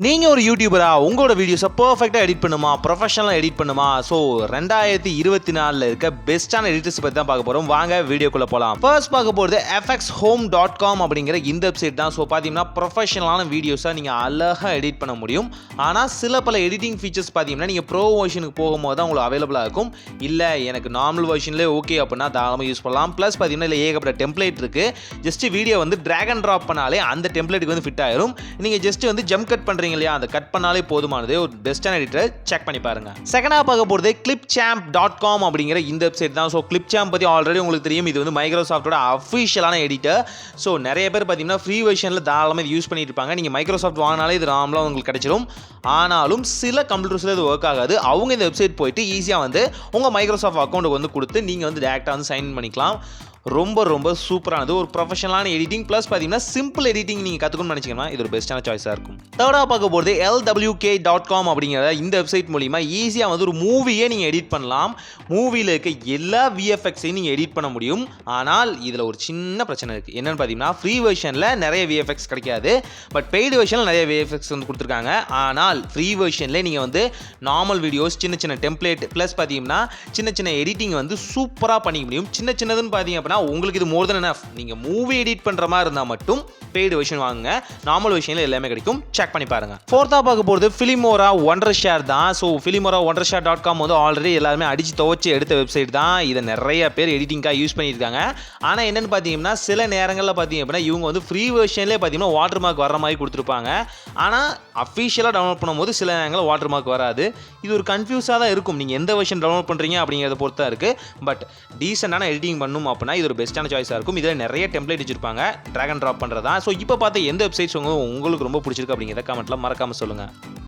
நீங்க ஒரு யூடியூபரா உங்களோட வீடியோஸை பெர்ஃபெக்ட்டா எடிட் பண்ணுமா, ப்ரொஃபஷனலா எடிட் பண்ணுமா? ஸோ 2024ல இருக்க பெஸ்ட்டான எடிட்டர்ஸ் பத்தி தான் பார்க்க போறோம். வாங்க வீடியோக்குள்ள போலாம். ஃபர்ஸ்ட் பார்க்க போறது fxhome.com அப்படிங்கிற இந்த வெப்சைட் தான். ஸோ பார்த்தீங்கன்னா ப்ரொஃபஷனலான வீடியோஸை நீங்க அழகா எடிட் பண்ண முடியும். ஆனால் சில பல எடிட்டிங் ஃபீச்சர்ஸ் பார்த்தீங்கன்னா நீங்க ப்ரோ வெர்ஷனுக்கு போகும்போது தான் உங்களுக்கு அவைலபிளாக இருக்கும். இல்லை எனக்கு நார்மல் வெர்ஷன்லேயே ஓகே அப்படின்னா தாராளமாக யூஸ் பண்ணலாம். ப்ளஸ் பார்த்தீங்கன்னா இல்லை ஏகப்பட்ட டெம்ப்ளேட் இருக்கு. ஜஸ்ட் வீடியோ வந்து ட்ராக் அண்ட் ட்ராப் பண்ணாலே அந்த டெம்ப்ளேட்டுக்கு வந்து ஃபிட் ஆயிரும். நீங்க ஜஸ்ட் வந்து ஜம்ப் கட் பண்றீங்க இல்லையா, அந்த கட் பண்ணாலே போதுமானது. ஒரு பெஸ்டான எடிட்டர் செக் பண்ணி பாருங்க. செகண்டா பார்க்க போறது clipchamp.com அப்படிங்கிற இந்த வெப்சைட் தான். ஸோ clipchamp பத்தி ஆல்ரெடி உங்களுக்கு தெரியும். இது வந்து மைக்ரோசாஃப்டோட அஃபிஷியலான எடிட்டர். ஸோ நிறைய பேர் பார்த்தீங்கன்னா ஃப்ரீ வெர்ஷனில் தாராளமாக இது யூஸ் பண்ணிட்டு இருப்பாங்க. நீங்கள் மைக்ரோசாஃப்ட் வாங்கினாலே இது நார்மலாக உங்களுக்கு கிடைச்சிடும். ஆனாலும் சில கம்ப்யூட்டர்ஸில் இது ஒர்க் ஆகாது. அவங்க இந்த வெப்சைட் போயிட்டு ஈஸியாக வந்து உங்கள் மைக்ரோசாஃப்ட் அக்கௌண்ட்டுக்கு வந்து கொடுத்து நீங்கள் வந்து டேரெக்டாக வந்து சைன் பண்ணிக்கலாம். ரொம்ப ரொம்ப சூப்பரானது. ஒரு ப்ரொஃபஷனலான எடிட்டிங் ப்ளஸ் பார்த்தீங்கன்னா சிம்பிள் எடிட்டிங் நீங்கள் கற்றுக்கணும்னு நினச்சிங்கன்னா இது ஒரு பெஸ்ட்டான சாய்ஸாக இருக்கும். தேர்டாக பார்க்க போகிறது lwk.com அப்படிங்கிற இந்த வெப்சைட் மூலிமா ஈஸியாக வந்து ஒரு மூவியே நீங்கள் எடிட் பண்ணலாம். மூவியில் இருக்க எல்லா விஎஃப்எக்ஸையும் நீங்கள் எடிட் பண்ண முடியும். ஆனால் இதில் ஒரு சின்ன பிரச்சனை இருக்குது. என்னென்னு பார்த்தீங்கன்னா ஃப்ரீ வெர்ஷனில் நிறைய விஎஃப்எக்ஸ் கிடைக்காது. பட் பெய்டு வெர்ஷனில் நிறைய விஎஃப்எக்ஸ் வந்து கொடுத்துருக்காங்க. ஆனால் ஃப்ரீ வெர்ஷனில் நீங்கள் வந்து நார்மல் வீடியோஸ் சின்ன சின்ன டெம்ப்ளேட் ப்ளஸ் பார்த்தீங்கன்னா சின்ன சின்ன எடிட்டிங் வந்து சூப்பராக பண்ணிக்க முடியும். சின்னதுன்னு பார்த்தீங்க அப்படின்னா உங்களுக்கு இது மோர் தென் எனஃப். நீங்க மூவி எடிட் பண்ற மாதிரி இருந்தா மட்டும் பெய்டு வெர்ஷன் வாங்குங்க. நார்மல் வெர்ஷன்ல எல்லாமே கிடைக்கும். செக் பண்ணி பாருங்க. ஃபோர்த்தா பார்க்க போறது Filmora Wondershare தான். ஸோ Filmora Wondershare.com வந்து ஆல்ரெடி எல்லாருமே அடிச்சு துவச்சி எடுத்த வெப்சைட் தான். இதை நிறைய பேர் எடிட்டிங்காக யூஸ் பண்ணியிருக்காங்க. ஆனால் என்னன்னு பார்த்தீங்கன்னா சில நேரங்களில் பார்த்தீங்க அப்படின்னா இவங்க வந்து ஃப்ரீ வெர்ஷன்லேயே பார்த்தீங்கன்னா வாட்டர் மார்க் வர மாதிரி கொடுத்துருப்பாங்க. ஆனால் அஃபிஷியலாக டவுன்லோட் பண்ணும்போது சில நேரங்களில் வாட்டர் மார்க் வராது. இது ஒரு கன்ஃபியூஸாக தான் இருக்கும். நீங்கள் எந்த வெர்ஷன் டவுன்லோட் பண்ணுறீங்க அப்படிங்கிறத பொறுத்து தான் இருக்குது. பட் டீசெண்டான எடிட்டிங் பண்ணும் அப்படின்னா இது ஒரு பெஸ்ட்டான சாய்ஸாக இருக்கும். இதில் நிறைய டெம்ப்ளேட் வச்சிருப்பாங்க. ட்ராக் அண்ட் ட்ராப் பண்ணுறதா. ஸோ இப்போ பார்த்த எந்த வெப்சைட்ஸ் உங்களுக்கு ரொம்ப பிடிச்சிருக்கு அப்படிங்கிறத கமெண்ட்டில் மறக்காமல் சொல்லுங்கள்.